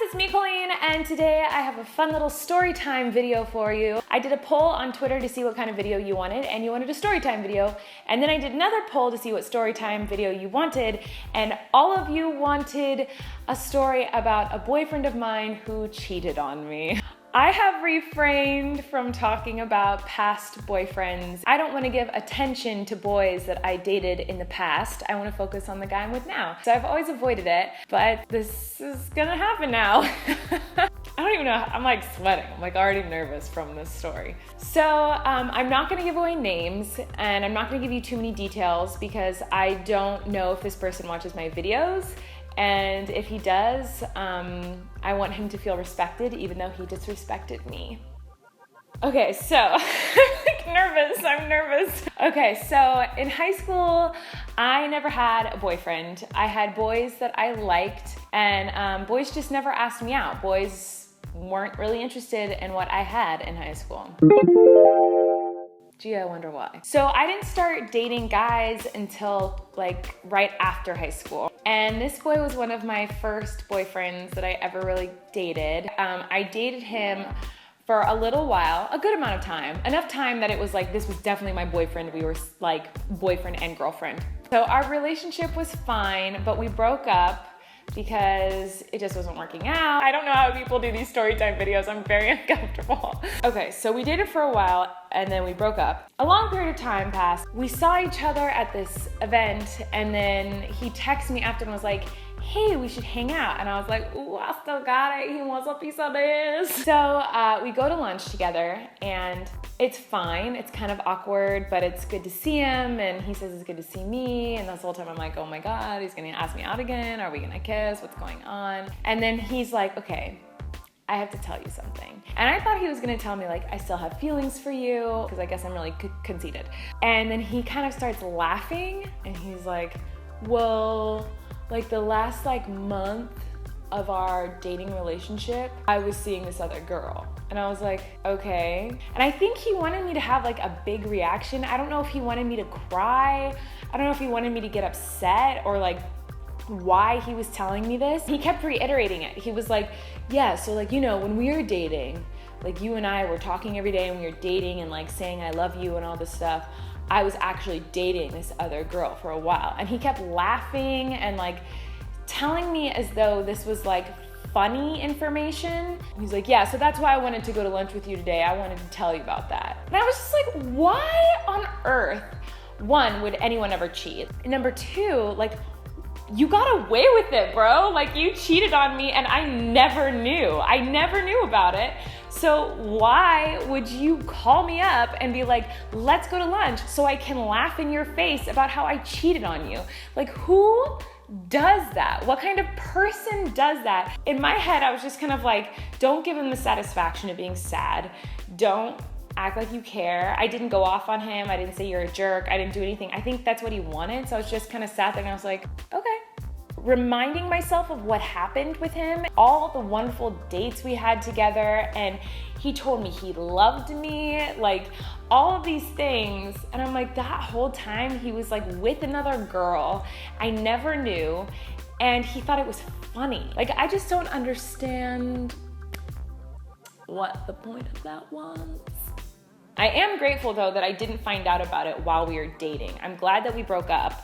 it's me, Colleen, and today I have a fun little story time video for you. I did a poll on Twitter to see what kind of video you wanted, and you wanted a story time video. And then I did another poll to see what story time video you wanted, and all of you wanted a story about a boyfriend of mine who cheated on me. I have refrained from talking about past boyfriends. I don't want to give attention to boys that I dated in the past. I want to focus on the guy I'm with now. So I've always avoided it, but this is gonna happen now. I don't even know, I'm like sweating. I'm like already nervous from this story. So I'm not gonna give away names, and I'm not gonna give you too many details because I don't know if this person watches my videos. And if he does, I want him to feel respected even though he disrespected me. Okay, so I'm nervous. Okay, so in high school, I never had a boyfriend. I had boys that I liked, and boys just never asked me out. Boys weren't really interested in what I had in high school. Gee, I wonder why. So I didn't start dating guys until like right after high school. And this boy was one of my first boyfriends that I ever really dated. I dated him for a little while, a good amount of time. Enough time that it was like, this was definitely my boyfriend. We were like boyfriend and girlfriend. So our relationship was fine, but we broke up because it just wasn't working out. I don't know how people do these story time videos. I'm very uncomfortable. Okay, so we dated for a while and then we broke up. A long period of time passed. We saw each other at this event, and then he texted me after and was like, hey, we should hang out. And I was like, ooh, I still got it. He wants a piece of this. So we go to lunch together, and it's fine. It's kind of awkward, but it's good to see him. And he says it's good to see me. And that's the whole time I'm like, oh my God, he's gonna ask me out again. Are we gonna kiss? What's going on? And then he's like, okay, I have to tell you something. And I thought he was gonna tell me like, I still have feelings for you, because I guess I'm really conceited. And then he kind of starts laughing, and he's like, well, like the last like month of our dating relationship, I was seeing this other girl. And I was like, okay. And I think he wanted me to have like a big reaction. I don't know if he wanted me to cry. I don't know if he wanted me to get upset, or like why he was telling me this. He kept reiterating it. He was like, yeah, so like, you know, when we were dating, like you and I were talking every day and we were dating and like saying I love you and all this stuff, I was actually dating this other girl for a while. And he kept laughing and like telling me as though this was like funny information. He's like, yeah, so that's why I wanted to go to lunch with you today. I wanted to tell you about that. And I was just like, why on earth, one, would anyone ever cheat? And number two, like, you got away with it, bro. Like, you cheated on me and I never knew. I never knew about it. So why would you call me up and be like, let's go to lunch so I can laugh in your face about how I cheated on you? Like, who does that? What kind of person does that? In my head, I was just kind of like, don't give him the satisfaction of being sad. Don't act like you care. I didn't go off on him. I didn't say you're a jerk. I didn't do anything. I think that's what he wanted. So I was just kind of sat there and I was like, okay. Reminding myself of what happened with him, all the wonderful dates we had together, and he told me he loved me, like all of these things. And I'm like, that whole time he was like with another girl. I never knew. And he thought it was funny. Like, I just don't understand what the point of that was. I am grateful though that I didn't find out about it while we were dating. I'm glad that we broke up.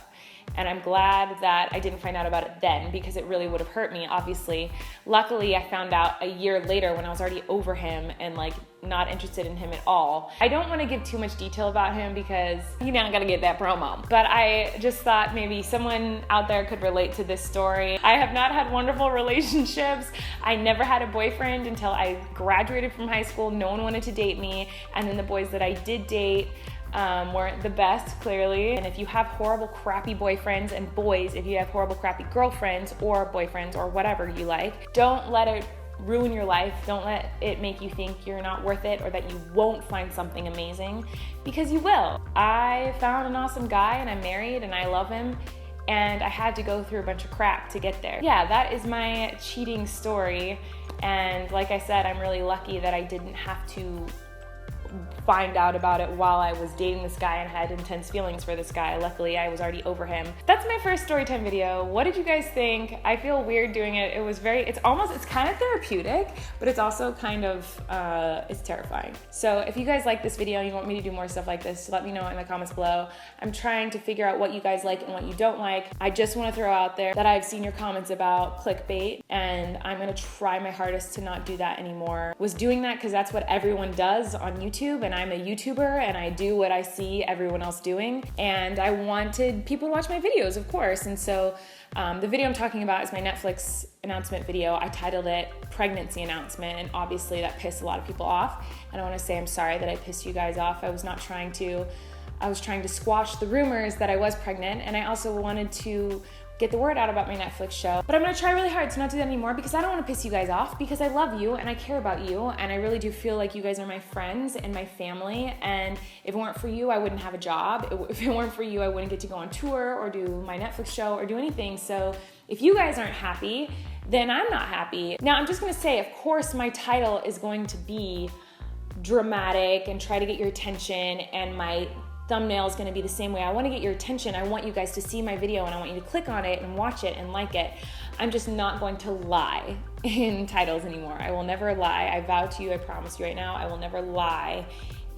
And I'm glad that I didn't find out about it then, because it really would have hurt me, obviously. Luckily, I found out a year later when I was already over him and like not interested in him at all. I don't want to give too much detail about him because you now gotta get that promo. But I just thought maybe someone out there could relate to this story. I have not had wonderful relationships. I never had a boyfriend until I graduated from high school. No one wanted to date me. And then the boys that I did date weren't the best, clearly. And if you have horrible, crappy boyfriends, and boys, if you have horrible, crappy girlfriends or boyfriends or whatever you like, don't let it ruin your life. Don't let it make you think you're not worth it or that you won't find something amazing, because you will. I found an awesome guy and I'm married and I love him, and I had to go through a bunch of crap to get there. Yeah, that is my cheating story. And like I said, I'm really lucky that I didn't have to find out about it while I was dating this guy and had intense feelings for this guy. Luckily, I was already over him. That's my first Storytime video. What did you guys think? I feel weird doing it. It's kind of therapeutic, but it's also kind of, it's terrifying. So if you guys like this video and you want me to do more stuff like this, let me know in the comments below. I'm trying to figure out what you guys like and what you don't like. I just want to throw out there that I've seen your comments about clickbait, and I'm gonna try my hardest to not do that anymore. Was doing that because that's what everyone does on YouTube, and I'm a YouTuber and I do what I see everyone else doing, and I wanted people to watch my videos, of course. And so the video I'm talking about is my Netflix announcement video. I titled it Pregnancy Announcement, and obviously that pissed a lot of people off, and I want to say I'm sorry that I pissed you guys off. I was trying to squash the rumors that I was pregnant, and I also wanted to get the word out about my Netflix show. But I'm gonna try really hard to not do that anymore, because I don't wanna piss you guys off, because I love you and I care about you, and I really do feel like you guys are my friends and my family, and if it weren't for you, I wouldn't have a job. If it weren't for you, I wouldn't get to go on tour or do my Netflix show or do anything. So if you guys aren't happy, then I'm not happy. Now, I'm just gonna say, of course, my title is going to be dramatic and try to get your attention, and my thumbnail is going to be the same way. I want to get your attention. I want you guys to see my video, and I want you to click on it and watch it and like it. I'm just not going to lie in titles anymore. I will never lie. I vow to you, I promise you right now, I will never lie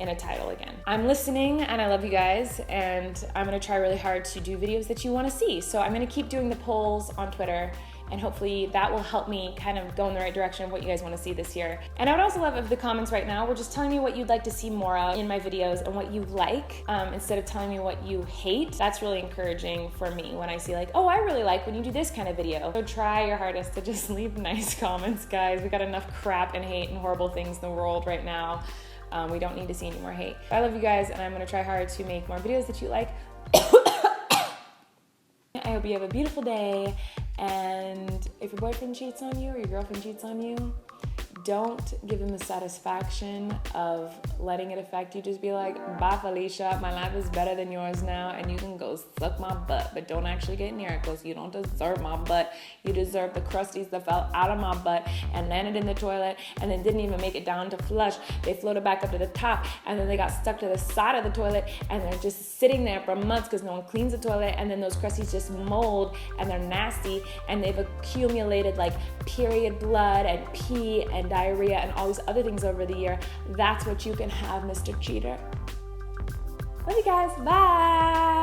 in a title again. I'm listening and I love you guys, and I'm going to try really hard to do videos that you want to see. So I'm going to keep doing the polls on Twitter, and hopefully that will help me kind of go in the right direction of what you guys want to see this year. And I would also love if the comments right now were just telling me what you'd like to see more of in my videos and what you like, instead of telling me what you hate. That's really encouraging for me when I see like, oh, I really like when you do this kind of video. So try your hardest to just leave nice comments, guys. We got enough crap and hate and horrible things in the world right now. We don't need to see any more hate. I love you guys, and I'm gonna try hard to make more videos that you like. I hope you have a beautiful day, and if your boyfriend cheats on you or your girlfriend cheats on you, don't give them the satisfaction of letting it affect you. Just be like, bye Felicia, my life is better than yours now, and you can go suck my butt, but don't actually get near it, because you don't deserve my butt. You deserve the crusties that fell out of my butt and landed in the toilet and then didn't even make it down to flush. They floated back up to the top, and then they got stuck to the side of the toilet, and they're just sitting there for months because no one cleans the toilet, and then those crusties just mold, and they're nasty, and they've accumulated like period blood and pee and diarrhea and all these other things over the year. That's what you can have, Mr. Cheater. Love you guys. Bye.